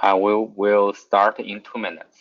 We'll start in 2 minutes.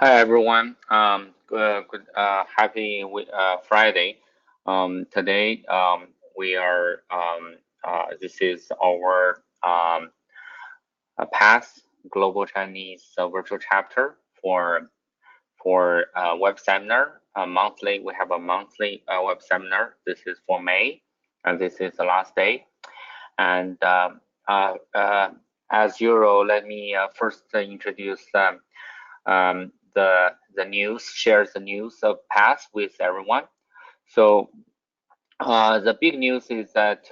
Hi everyone. Happy Friday. Today we are this is our past global Chinese virtual chapter for web seminar. Monthly, we have a monthly web seminar. This is for May, and this is the last day. And as usual, let me first introduce the news, shares the news of past with everyone. So the big news is that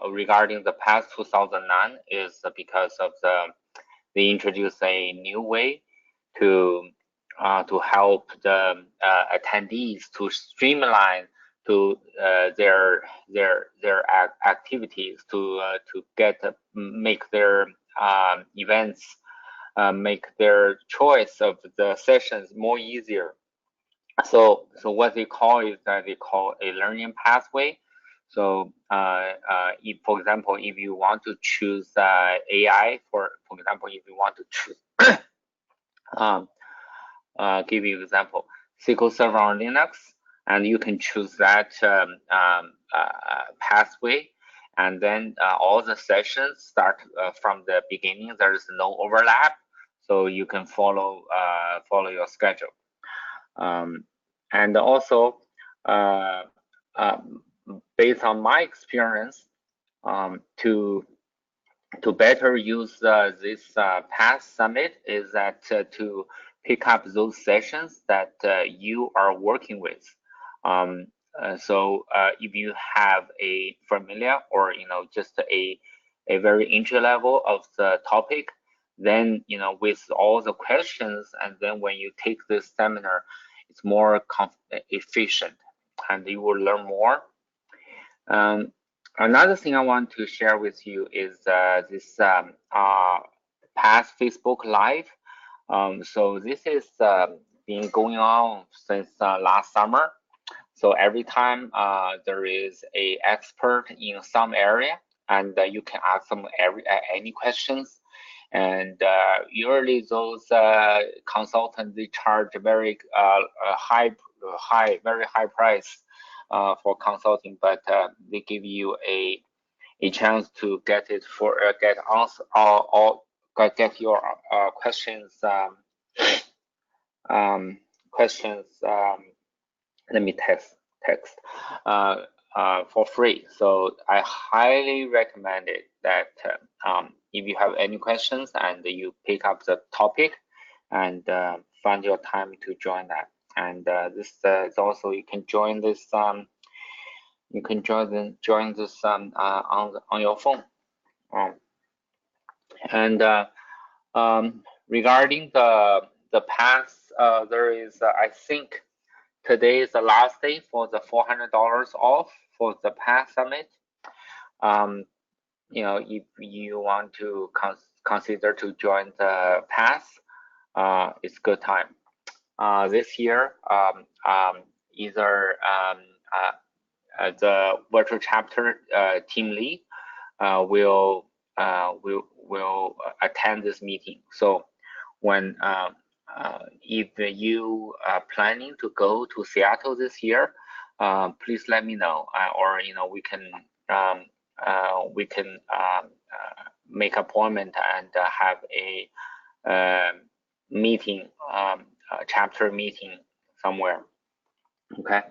regarding the past 2009 is because of they introduced a new way to help the attendees to streamline to their activities to make their events make their choice of the sessions more easier. So what they call is that they call a learning pathway. So if, for example, if you want to choose AI, for example, if you want to choose, give you an example, SQL Server on Linux, and you can choose that pathway, and then all the sessions start from the beginning. There is no overlap, so you can follow your schedule. And also, based on my experience, to better use this past summit is that to pick up those sessions that you are working with. So if you have a familiar or just a very entry level of the topic, then with all the questions, and then when you take this seminar, it's more efficient, and you will learn more. Another thing I want to share with you is this past Facebook Live. So this is been going on since last summer. So every time there is a expert in some area, and you can ask them any questions. And usually those consultants, they charge very very high price for consulting, but they give you a chance to get it for get answer get your questions questions. Let me text for free. So I highly recommend it that if you have any questions and you pick up the topic and find your time to join that. And this is also, you can join this You can join this on your phone. And regarding the pass, there is I think today is the last day for the $400 off for the pass summit. You know, if you want to consider to join the pass, it's good time. This year, either the virtual chapter team lead will attend this meeting. So when if you are planning to go to Seattle this year, please let me know, or you know, we can make appointment and have a meeting, chapter meeting somewhere. Okay,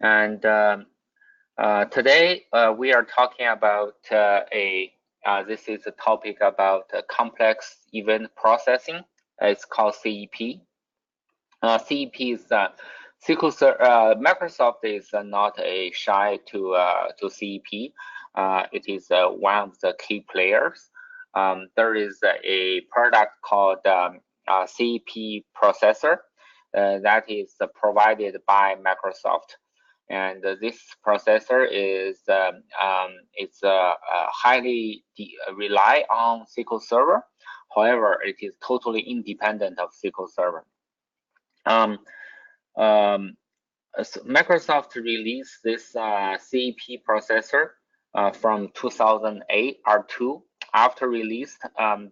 and today we are talking about this is a topic about complex event processing. It's called CEP. CEP is SQL. Microsoft is not shy to CEP. It is one of the key players. There is a product called CEP processor that is provided by Microsoft, and this processor is it's highly rely on SQL Server. However, it is totally independent of SQL Server. So Microsoft released this CEP processor from 2008 R2. After release,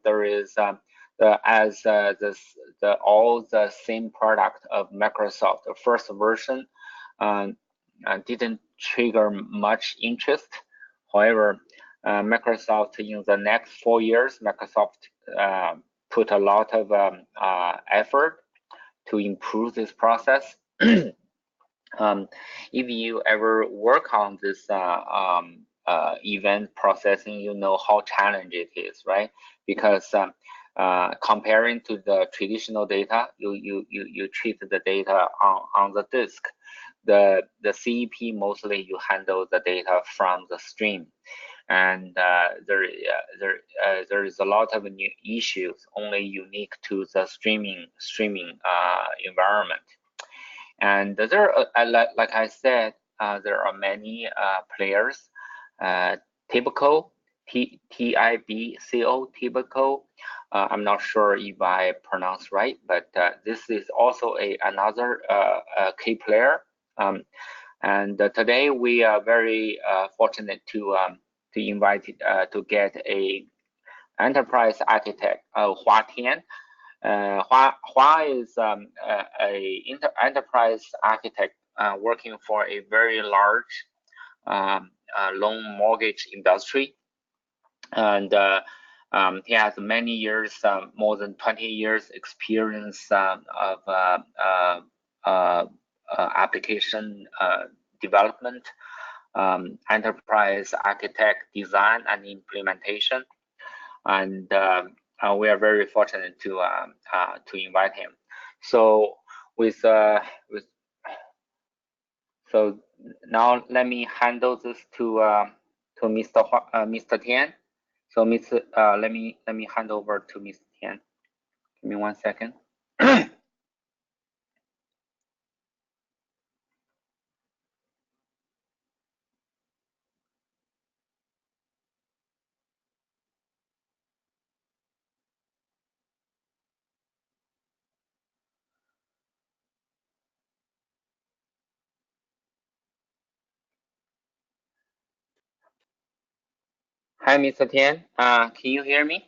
there is all the same product of Microsoft. The first version didn't trigger much interest. However, Microsoft in the next 4 years, Microsoft put a lot of effort to improve this process. If you ever work on this event processing, you know how challenging it is, right? Because comparing to the traditional data, you treat the data on the disk. The CEP mostly you handle the data from the stream, and there is a lot of new issues only unique to the streaming environment. And there are, like I said, there are many players. TIBCO, TIBCO, TIBCO. I'm not sure if I pronounce right, but this is also another key player. And today we are very fortunate to invite to get a enterprise architect, Hua Tian. Hua is a enterprise architect working for a very large loan mortgage industry, and he has many years, more than 20 years experience of application development, enterprise architect design and implementation, and we are very fortunate to invite him. So so now let me handle this to Mr. Tian. So let me hand over to Mr. Tian. Give me 1 second. Hi, Mr. Tian. Can you hear me?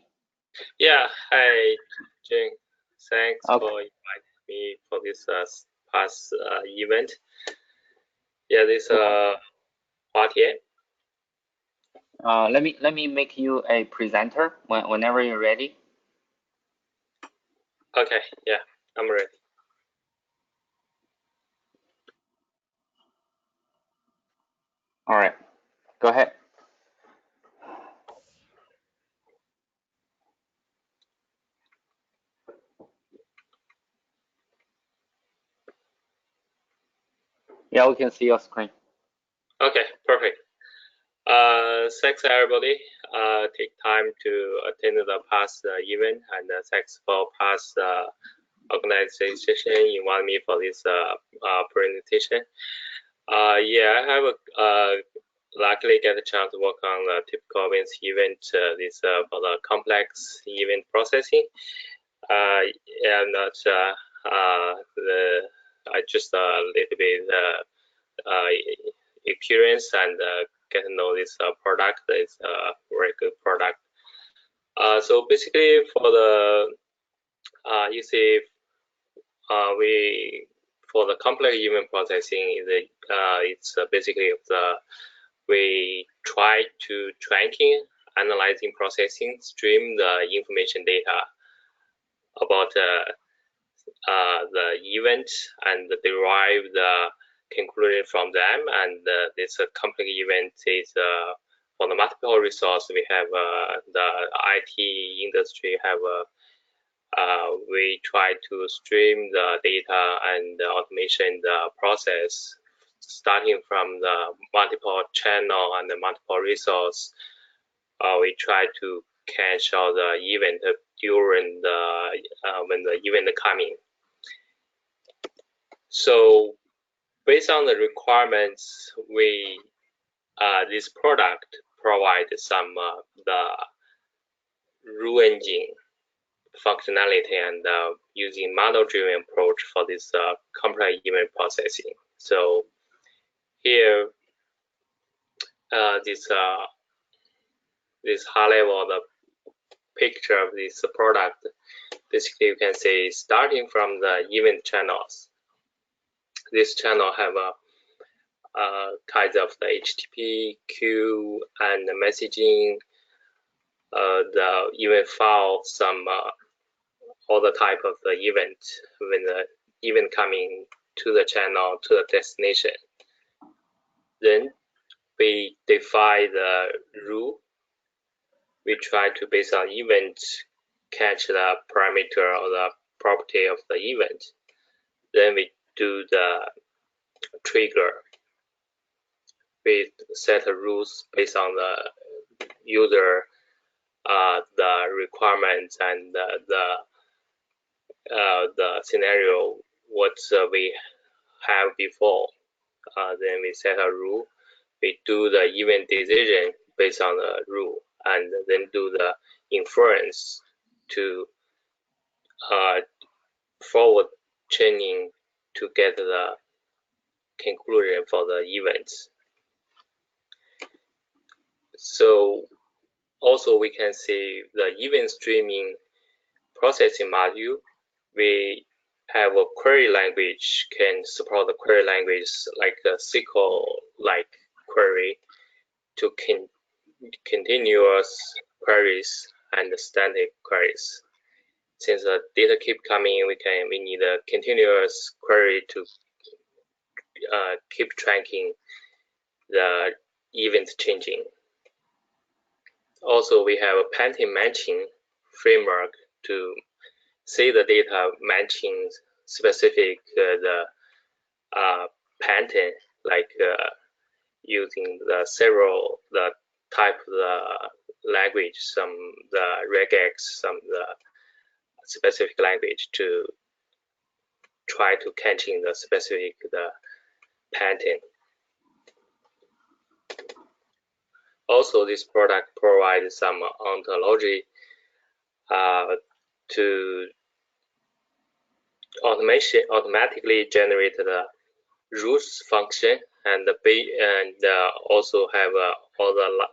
Yeah. Hi, Jing. Thanks for inviting me for this past event. Yeah, this Hua Tian. Let me make you a presenter whenever you're ready. Okay. Yeah, I'm ready. All right. Go ahead. Yeah, we can see your screen. Okay, perfect. Thanks everybody. Take time to attend the past event, and thanks for past organization invite me for this presentation. Yeah, I have luckily get a chance to work on the typical events event. This for the complex event processing. And I just a little bit experience and get to know this product. It's a very good product. So basically, for the you see, for the complex event processing, it's basically we try to tracking, analyzing, processing, stream the information data about the event and derive the conclusion from them. And this complex event is for the multiple resource. We have the IT industry have we try to stream the data and the automation the process, starting from the multiple channel and the multiple resource. We try to catch all the event during the when the event coming. So based on the requirements, we this product provides some the rule engine functionality and using model-driven approach for this complex event processing. So here, this high level the picture of this product. Basically, you can say starting from the event channels. This channel have kinds of the HTTP, queue, and the messaging, the event file, some all the type of the event when the event coming to the channel to the destination. Then we define the rule. We try to based on event catch the parameter or the property of the event. Then we do the trigger. We set the rules based on the user, the requirements, and the scenario what we have before. Then we set a rule. We do the event decision based on the rule, and then do the inference to forward chaining to get the conclusion for the events. So also we can see the event streaming processing module. We have a query language can support the query language like a SQL like query to continuous queries and static queries. Since the data keep coming, we need a continuous query to keep tracking the event changing. Also, we have a pattern matching framework to see the data matching specific the pattern, like using the several the type of the language, some the regex, some the specific language to try to catching the specific the pattern. Also, this product provides some ontology to automatically generate the rules function, and also have all the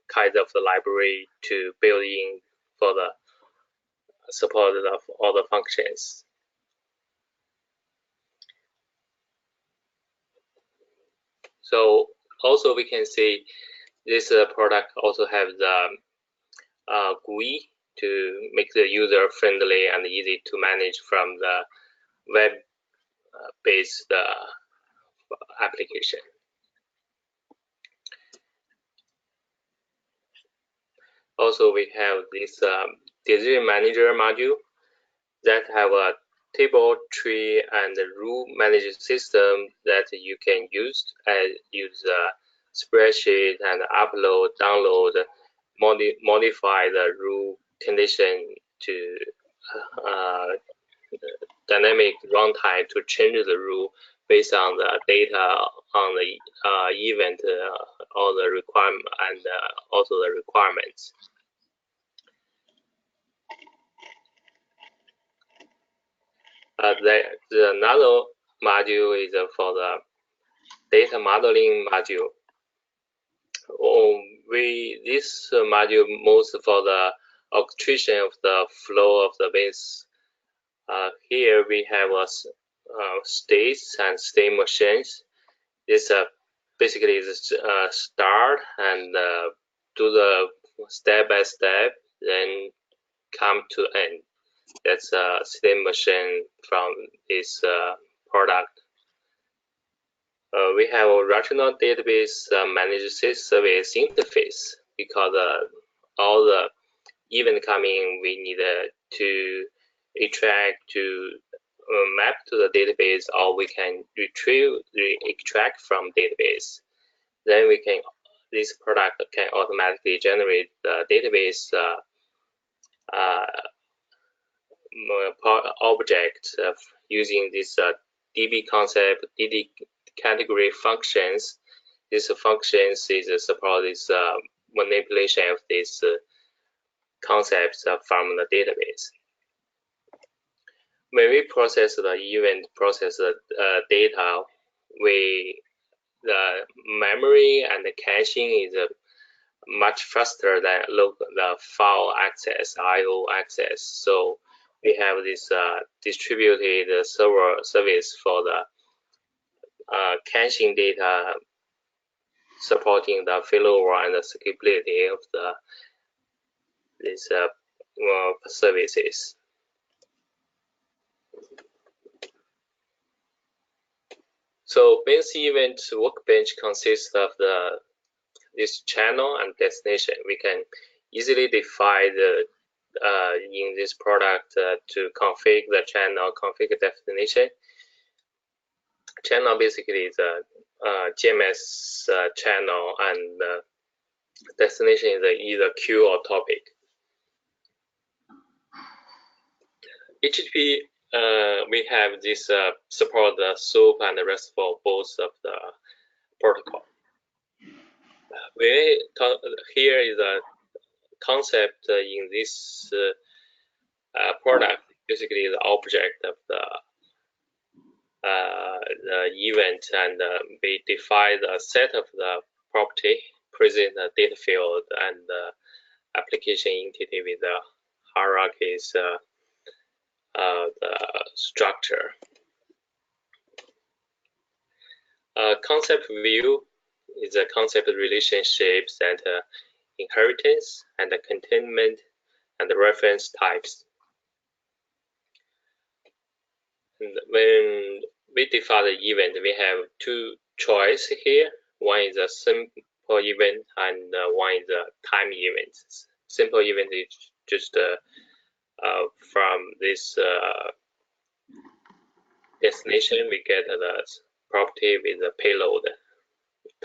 kinds of the library to build in for the support of all the functions. So also we can see this product also have the GUI to make the user friendly and easy to manage from the web-based application. Also, we have this decision manager module that have a table, tree, and rule management system that you can use spreadsheet and upload, download, modify the rule condition to dynamic runtime to change the rule based on the data on the event or the requirement and also the requirements. Another module is for the data modeling module. This module most for the orchestration of the flow of the business. Here we have states and state machines. This basically is start and do the step by step, then come to end. That's a state machine from this product. We have a rational database managed service interface because all the event coming, we need to extract to map to the database, or we can extract from database. Then we can, this product can automatically generate the database object using this DB concept, DB category functions. This functions is support this manipulation of these concepts from the database. When we process the event, process the data, the memory and the caching is much faster than the file access, I/O access. So we have this distributed server service for the caching data, supporting the failover and the scalability of these services. So BusinessEvents Workbench consists of this channel and destination. We can easily define in this product to configure the channel, configure destination. Channel basically is a GMS channel, and destination is either queue or topic. HTTP, we have this support the SOAP and the rest for both of the protocol. We talk, here is a concept in this product, basically the object of the event, and we define the set of the property, present the data field, and the application entity with the hierarchies, the structure. Concept view is a concept relationships and inheritance and the containment and the reference types. And when we define the event, we have two choices here. One is a simple event, and one is a time event. Simple event is just from this destination, we get the property with the payload.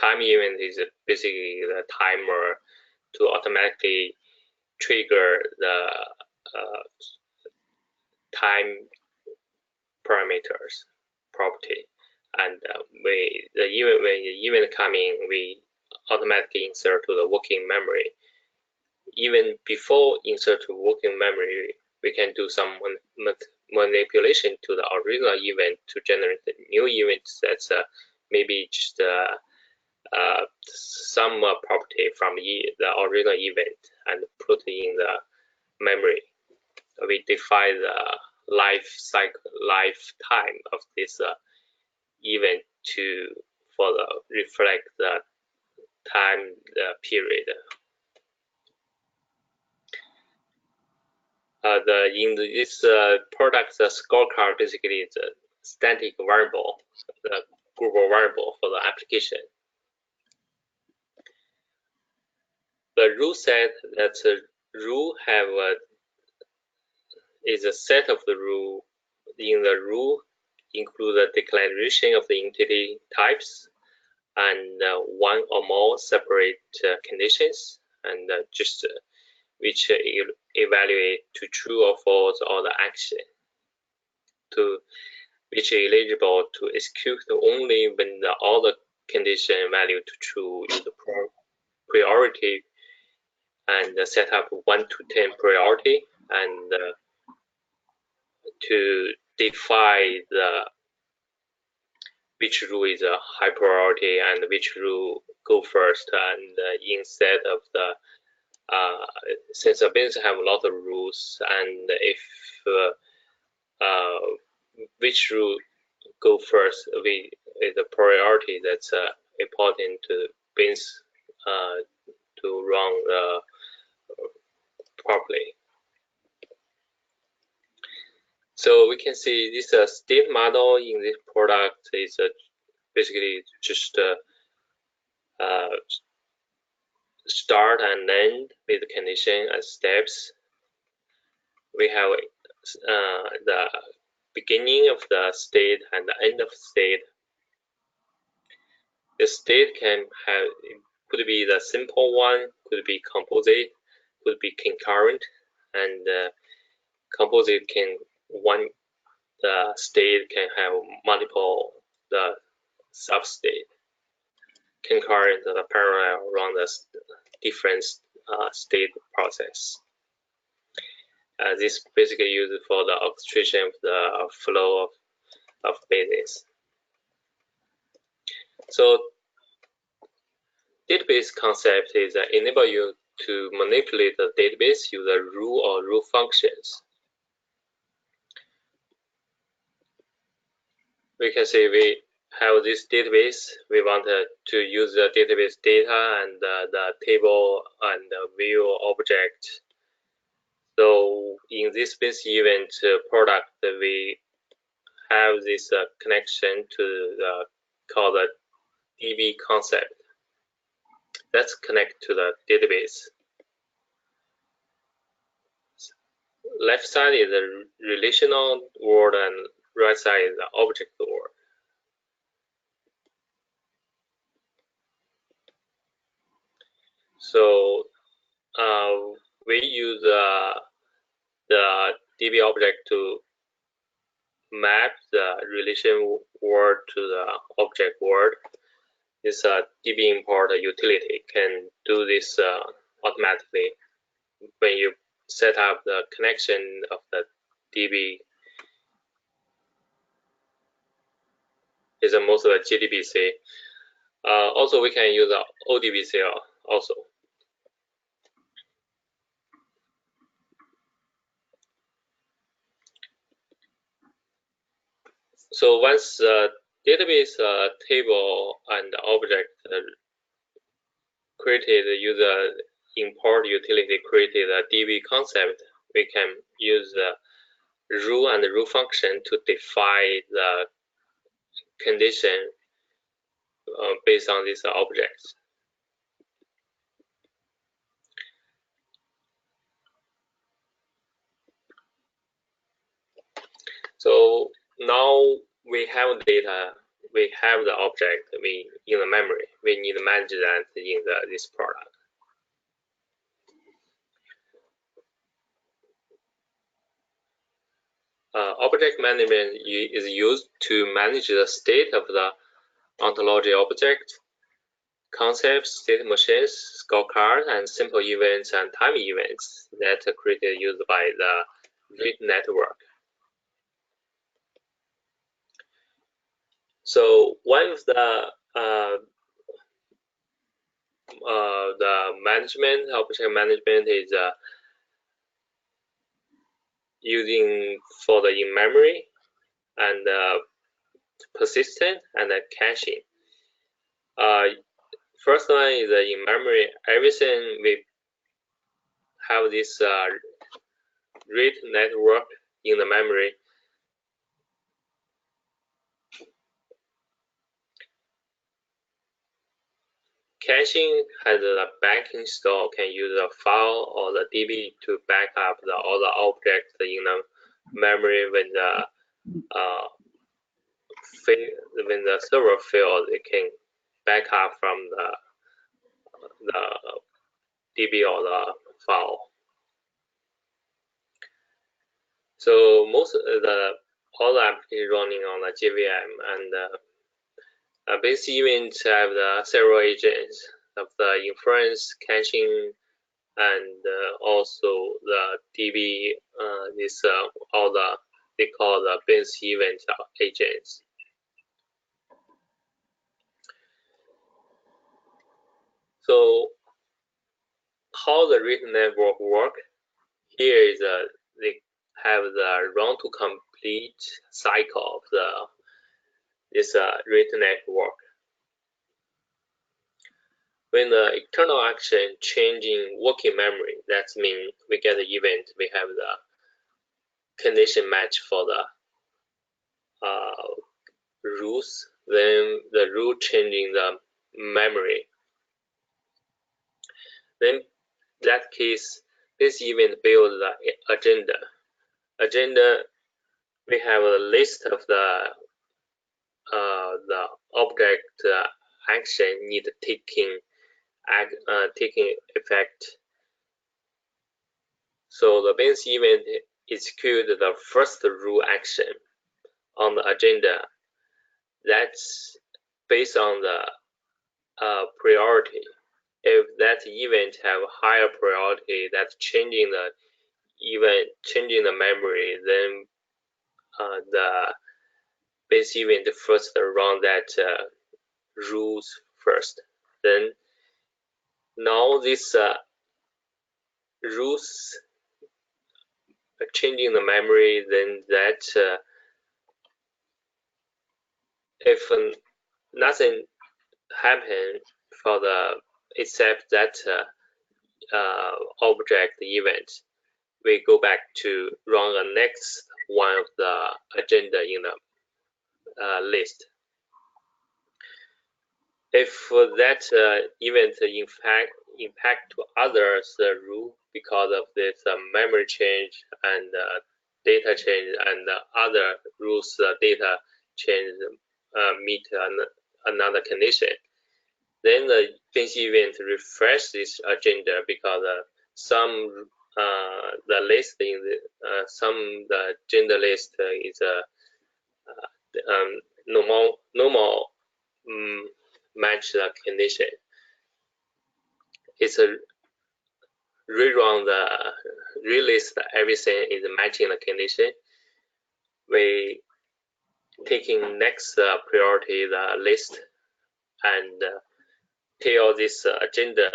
Time event is basically the timer to automatically trigger the time parameters property, and when the event coming, we automatically insert to the working memory. Even before insert to working memory, we can do some manipulation to the original event to generate the new event that's maybe just some property from the original event and put in the memory. We define the lifetime of this event for reflect the time period. In this product, the scorecard basically is a static variable, the global variable for the application. The rule set, that rule have is a set of the rule. In the rule include the declaration of the entity types, and one or more separate conditions, and just which evaluate to true or false or the action to which is eligible to execute only when the other condition value to true is priority, and set up 1 to 10 priority, and to define which rule is a high priority and which rule go first, and instead of the since a business have a lot of rules, and if which rule go first is a priority that's important to business to run properly. So we can see this state model in this product is basically just start and end with condition and steps. We have the beginning of the state and the end of state. The state could be the simple one, could be composite, could be concurrent, and composite the state can have multiple sub-state. Concurrent the parallel run the different state process. This basically used for the orchestration of the flow of business. So database concept is enable you to manipulate the database using rule or rule functions. We can say we have this database. We want to use the database data and the table and the view object. So in this business event product, we have this connection to the called the DB concept. Let's connect to the database. Left side is the relational world and right side is the object world. So we use the DB object to map the relation world to the object world. This DB import utility can do this automatically when you set up the connection of the DB. Is most of the GDBC. Also, we can use the ODBC also. So once the database table and object created, user import utility created a DB concept, we can use the rule and the rule function to define the condition based on these objects. So now we have data, we have the object in the memory. We need to manage that in this product. Object management is used to manage the state of the ontology object, concepts, state machines, scorecards, and simple events and time events that are created used by the READ network. So one of the management, object management is using for the in-memory and persistent and caching. First one is in-memory. Everything we have this read network in the memory. Caching has a backing store, can use a file or the DB to back up all the objects in the memory when the server fails. It can backup from the DB or the file. So most of all the applications running on the JVM, and base events have the several agents of the inference, caching, and also the DB. All the they call the base event agents. So how the written network work? Here is they have the run to complete cycle of this written network. When the external action changing working memory, that means we get the event, we have the condition match for the rules, then the rule changing the memory. Then that case, this event builds the agenda. Agenda, we have a list of the object action need taking effect. So the base event execute the first rule action on the agenda. That's based on the priority. If that event have higher priority, that's changing the memory, then the base event first run that rules first. Then now this rules changing the memory, then that if nothing happen for the except that object event, we go back to run the next one of the agenda in the list. If that event in fact impact to others rule because of this memory change and data change and other rules data change meet another condition, then the base event refresh this agenda because some the list in the agenda list is normal match the condition. It's a rerun the relist everything is matching the condition. We taking next priority the list and tell this agenda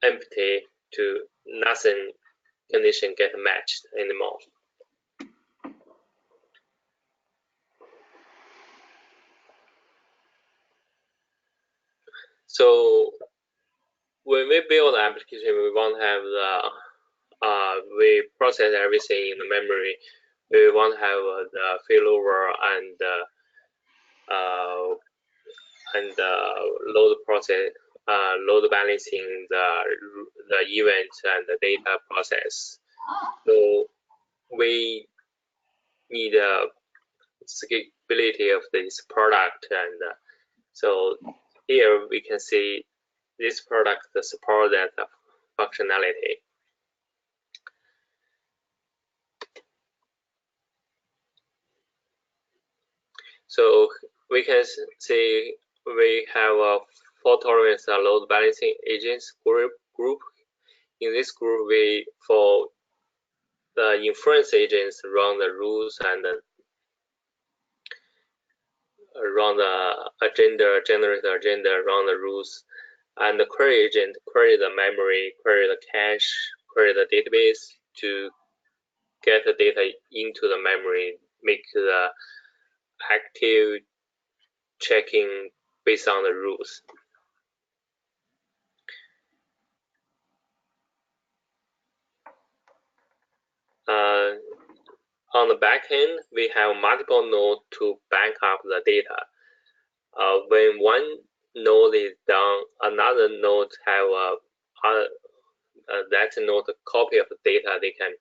empty to nothing condition get matched anymore. So when we build an application, we want to have the we process everything in the memory. We want to have the failover and load process, load balancing the events and the data process. So we need a scalability of this product, and so here we can see this product support that functionality. So we can see we have a fault tolerance load balancing agents group. In this group, for the inference agents run the rules and run the agenda, generate the agenda, run the rules, and the query agent query the memory, query the cache, query the database to get the data into the memory, make the active checking based on the rules. On the back end, we have multiple nodes to back up the data. When one node is down, another node have that node copy of the data. They can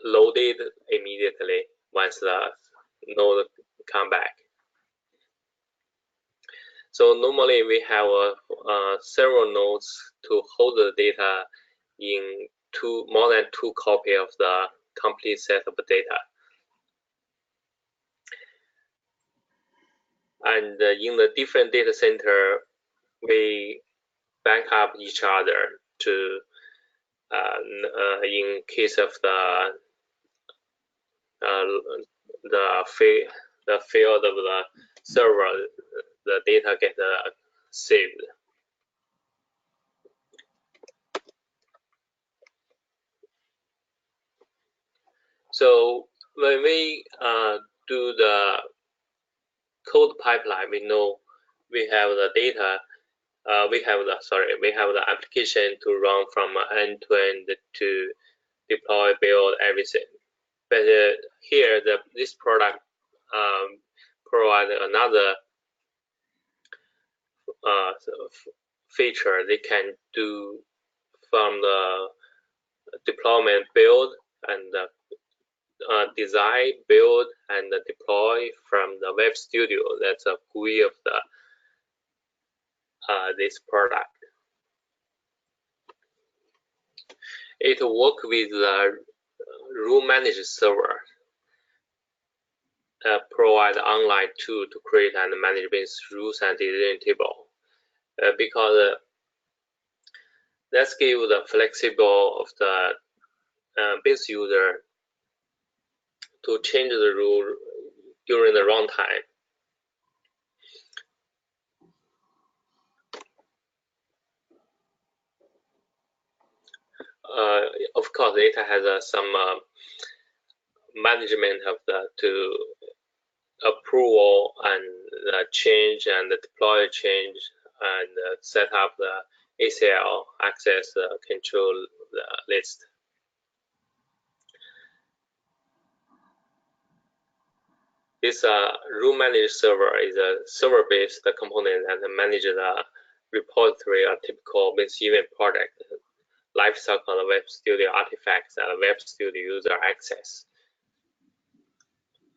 load it immediately once the node come back. So normally we have several nodes to hold the data in more than 2 copies of the complete set of data. And in the different data center, we back up each other to, in case of the field of the server, the data get saved. So when we do the code pipeline, we know we have the data. We have the application to run from end to end to deploy, build everything. But here, this product provide another feature. They can do from the deployment, build, and design, build, and deploy from the WebStudio. That's a GUI of this product. It works with the rule manager server. Provide online tool to create and manage business rules and decision table. Because let's give the flexible of the business user to change the rule during the runtime. Of course, it has some management of to approval and change and deploy change and set up the ACL access control list. This rule manager server is a server-based component that manages the repository of typical business event project lifecycle of WebStudio artifacts and WebStudio user access.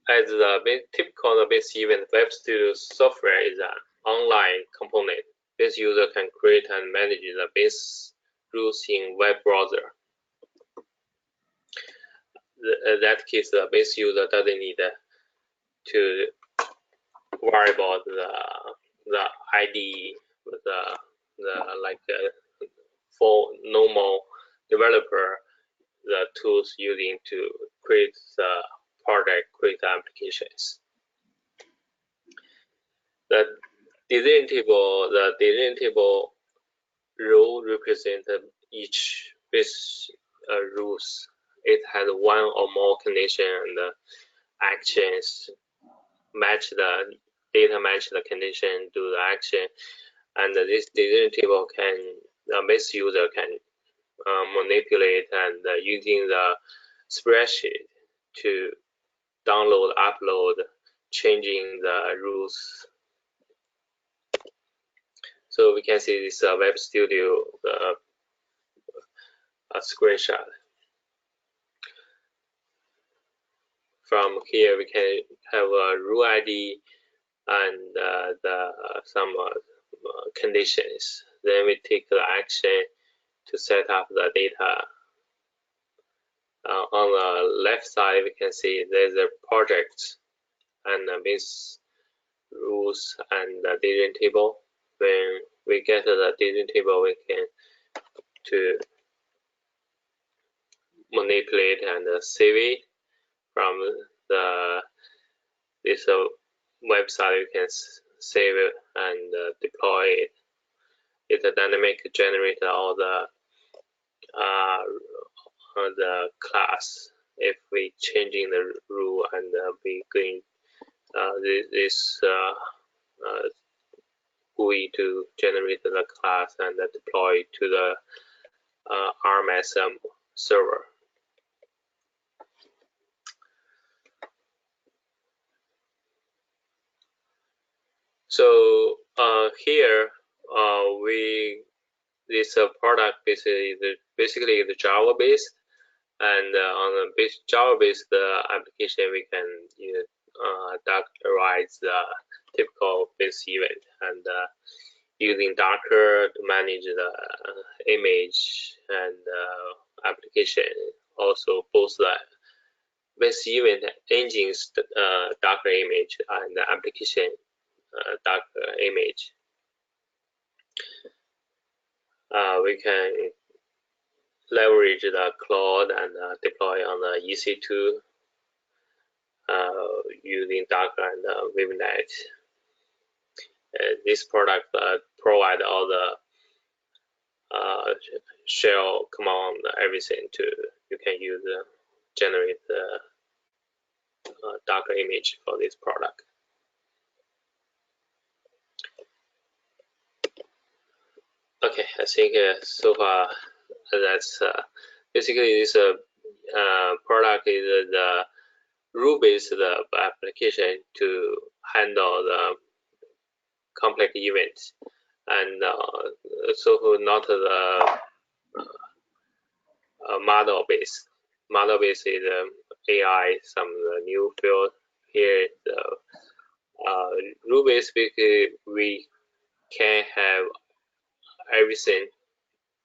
As the typical business event, WebStudio software is an online component. Business user can create and manage the business rules in web browser. In that case, the business user doesn't need to worry about the ID, for normal developer, the tools using to create the project, create the applications. The decision table rule represents each business rules. It has one or more condition and actions match the data match the condition, do the action, and this decision table can the business user can manipulate and using the spreadsheet to download, upload, changing the rules. So we can see this WebStudio screenshot. From here, we can have a rule ID and some conditions. Then we take the action to set up the data. On the left side, we can see there's a project and business rules and the decision table. When we get to the decision table, we can to manipulate and save it from this website. You can save it and deploy it. It's a dynamic generator all the class. If we changing the rule and we going this GUI to generate the class and deploy to the RMSM server. So here this product basically the Java based, and on the Java based application we can doctorize the typical business event, and using Docker to manage the image and application. Also, both the business event engines Docker image and the application Docker image. We can leverage the cloud and deploy on the EC2 using Docker and VMnet. This product provide all the shell command, everything you can use generate the Docker image for this product. Okay, I think so far that's basically this product is the rule-based application to handle the complex events, and so not the model-based. Model-based is AI, some new field here. Rule-based, we can have everything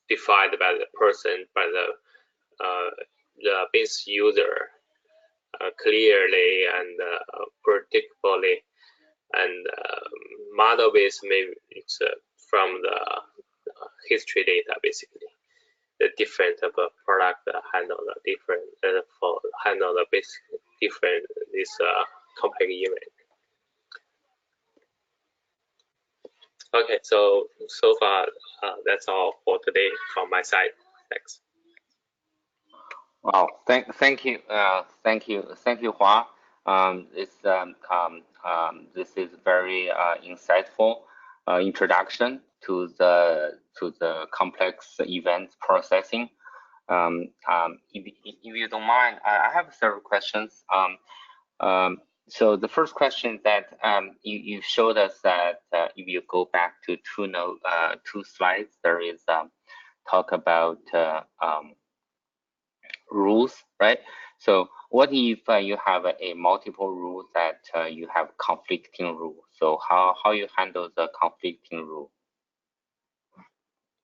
defined by the person, by the business user clearly and predictably, and model-based maybe it's from the history data, basically. The different of a product handle the different for handle the basic different this complex event. Okay, so far that's all for today from my side. Thanks. Wow, thank you, Hua. This is very insightful introduction to the complex event processing. If you don't mind, I have several questions. So the first question is that you showed us that if you go back to two slides, there is talk about rules, right? So what if you have a multiple rules that you have conflicting rules? So how you handle the conflicting rule?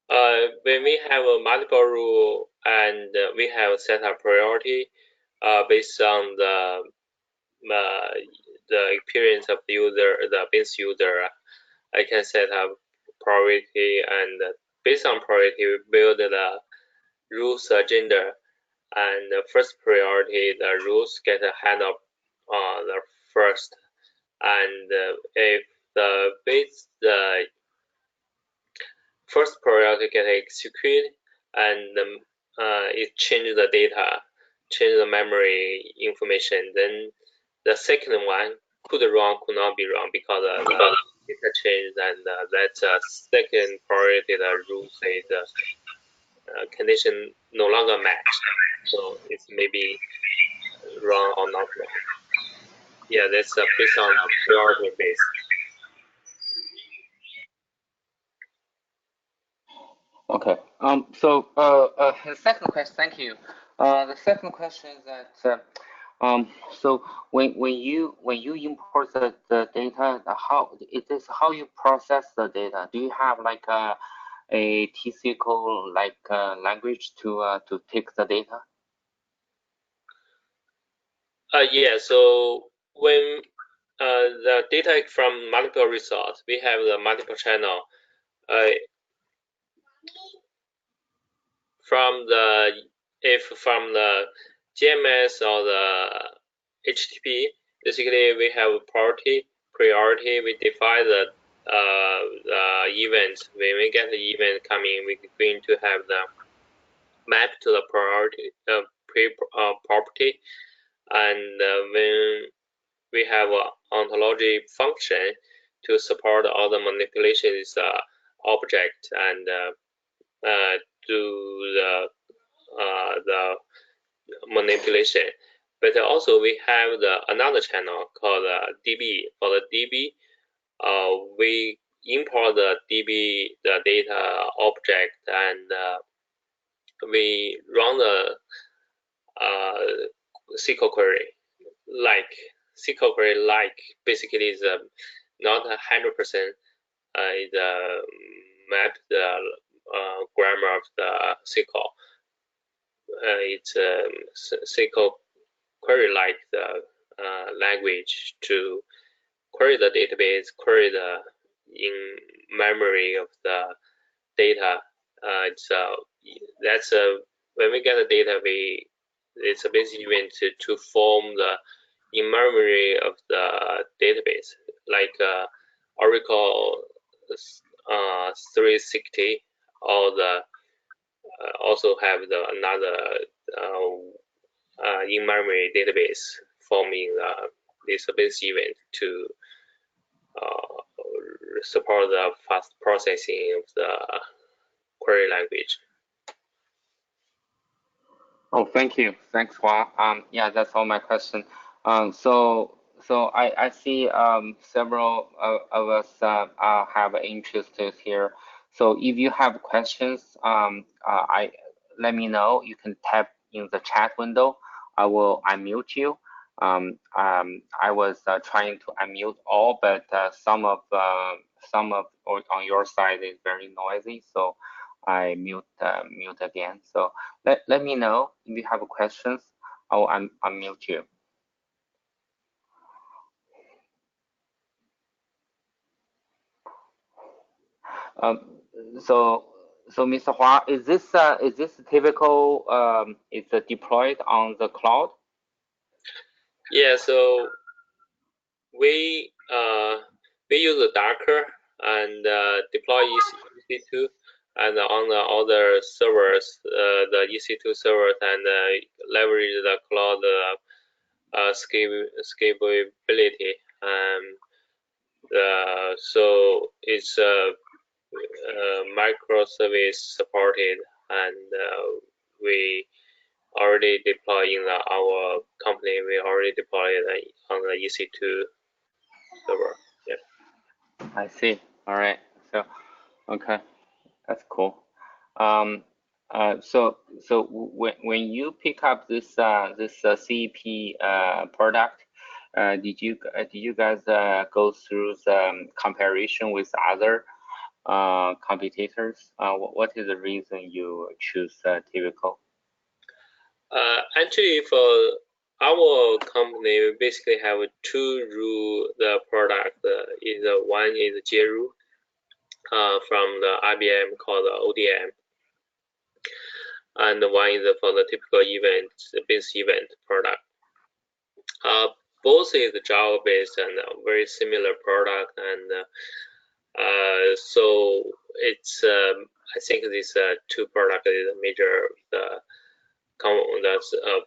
When we have a multiple rule and we have set a priority based on the experience of the user, the business user, I can set up priority, and based on priority, we build the rules agenda. And the first priority, the rules get handled the first. And if the first priority get executed and it changes the data, change the memory information, then the second one could not be wrong because the data changed, and that second priority, the rule say the condition no longer match, so it's maybe wrong or not wrong. Yeah, that's based on priority base. Okay. So the second question, thank you. The second question is that so when you import the data, how you process the data? Do you have like a TIBCO like language to take the data? Yeah. So when the data from multiple resources, we have the multiple channel. From the GMS or the HTTP, basically we have priority. We define the event. When we get the event coming, we're going to have the map to the priority property, and when we have an ontology function to support all the manipulations object and do the manipulation. But also we have another channel called DB. For the DB, we import the DB, the data object, and we run the SQL query. SQL query basically is not 100% is map the grammar of the SQL. It's SQL query like the language to query the database, query the in memory of the data. That's when we get the data, it's a basic event to form the in memory of the database, like Oracle 360, or the also have the another in-memory database forming this basic event to support the fast processing of the query language. Oh, thank you. Thanks, Hua. Yeah, that's all my question. So I see several of us have interested here. So if you have questions, let me know. You can type in the chat window. I will unmute you. I was trying to unmute all, but some of on your side is very noisy, so I mute again. So let me know if you have questions. I will unmute you. So Mr. Hua, is this TIBCO is deployed on the cloud? Yeah, so we use the Docker and deploy EC2, and on the other servers, the EC2 servers, and leverage the cloud scalability. So it's microservice supported, and we already deploy in our company. We already deployed on the EC2 server. Yeah. I see. All right. So, okay, that's cool. So when you pick up this CEP product, did you guys go through the comparison with other competitors? What is the reason you choose TIBCO? Actually, for our company, we basically have two rule the product. One is JRU from the IBM called ODM, and one is for the typical event, business event product. Both is Java based and very similar product, and so it's I think this two product is a major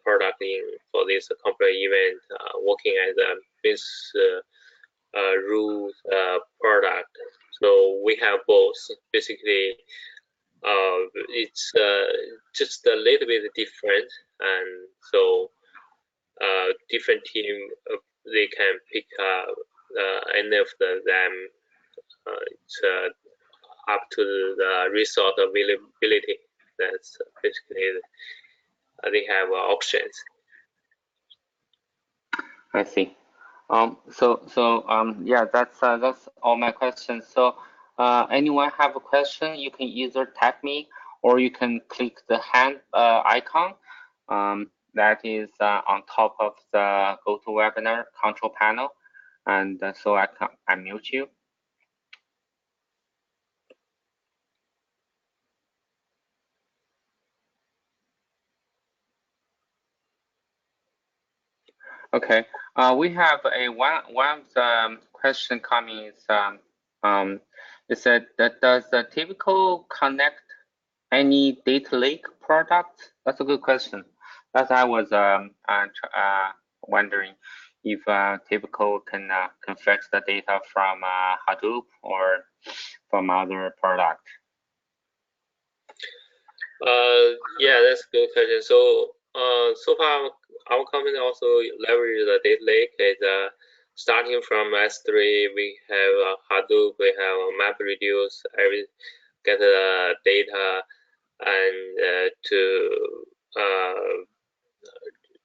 product for this company event working as a business rules product. So we have both. Basically, it's just a little bit different, and so different team they can pick any of them. It's up to the resource availability. That's basically they have options. I see. Yeah, that's all my questions. So anyone have a question, you can either tap me or you can click the hand icon that is on top of the GoToWebinar control panel, and so I can unmute you. Okay, we have one of the question coming is it said that does the TIBCO connect any data lake product? That's a good question. As I was wondering if TIBCO can fetch the data from Hadoop or from other product. Yeah, that's a good question. So so far our company also leverage the data lake. Is starting from S3, we have Hadoop, we have MapReduce, get the data and to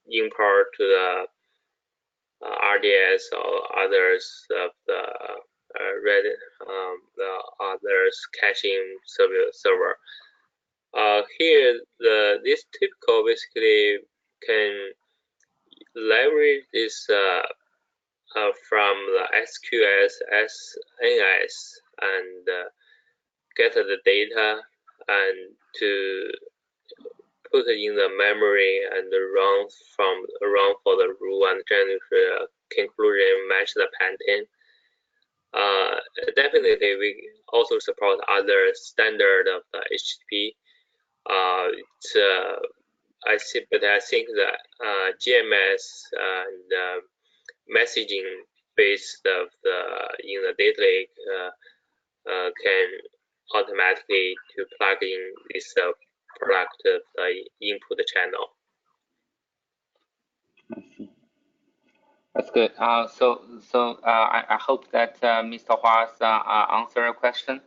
import to the RDS or others of the read the others caching server. Here, this TIBCO basically can leverage this from the SQS, SNS, and get the data and to put it in the memory and run for the rule and generate a conclusion match the pattern. Definitely, we also support other standard of the HTTP. I think that GMS and messaging based of in the data lake can automatically to plug in this product input channel. That's good. I hope that Mr. Hua's answer your question.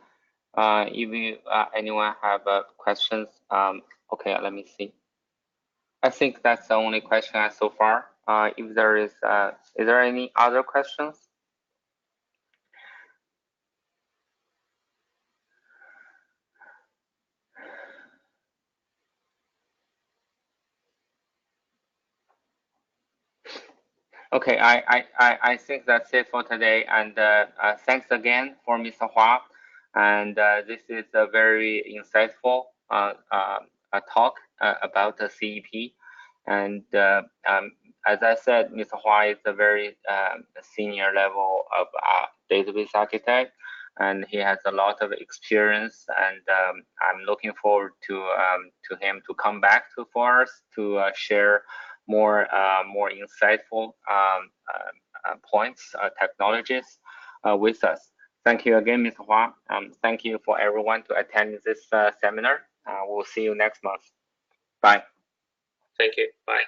If you, anyone have questions, okay, let me see. I think that's the only question so far. If there is there any other questions? Okay, I think that's it for today, and thanks again for Mr. Hua, and this is a very insightful talk about the CEP, and as I said, Mr. Hua is a very senior level of database architect, and he has a lot of experience, and I'm looking forward to him to come back for us to share more insightful points, technologies with us. Thank you again, Mr. Hua. Thank you for everyone to attend this seminar. We'll see you next month. Bye. Thank you. Bye.